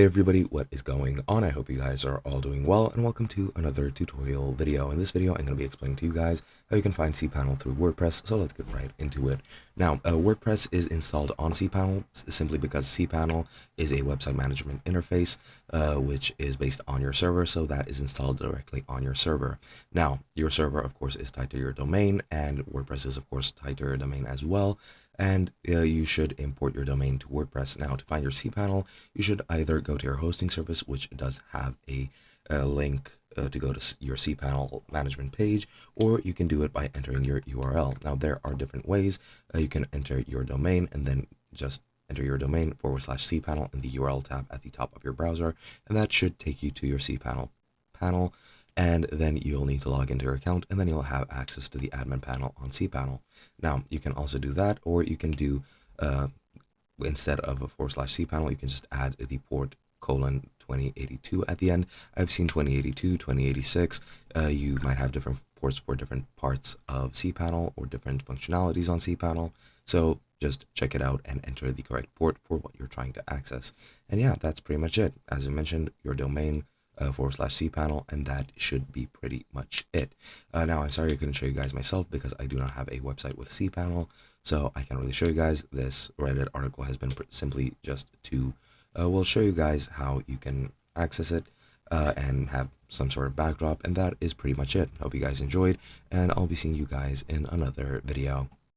Hey everybody, what is going on? I hope you guys are all doing well, and welcome to another tutorial video. In this video, I'm going to be explaining to you guys how you can find cPanel through WordPress, so let's get right into it. Now, WordPress is installed on cPanel simply because cPanel is a website management interface, which is based on your server, so that is installed directly on your server. Now, your server, of course, is tied to your domain, and WordPress is, of course, tied to your domain as well. And you should import your domain to WordPress. Now, to find your cPanel, you should either go to your hosting service, which does have a link to go to your cPanel management page, or you can do it by entering your URL. Now, there are different ways. You can enter your domain and then just enter your domain /cPanel in the URL tab at the top of your browser, and that should take you to your cPanel panel. And then you'll need to log into your account, and then you'll have access to the admin panel on cPanel. Now, you can also do that, or you can do, instead of a /cPanel, you can just add the port :2082 at the end. I've seen 2082, 2086. You might have different ports for different parts of cPanel or different functionalities on cPanel. So just check it out and enter the correct port for what you're trying to access. And yeah, that's pretty much it. As I mentioned, your domain, /cPanel, and that should be pretty much it. Now, I'm sorry I couldn't show you guys myself because I do not have a website with cPanel, so I can't really show you guys. This Reddit article has been simply just to, we'll show you guys how you can access it and have some sort of backdrop, and that is pretty much it. Hope you guys enjoyed, and I'll be seeing you guys in another video.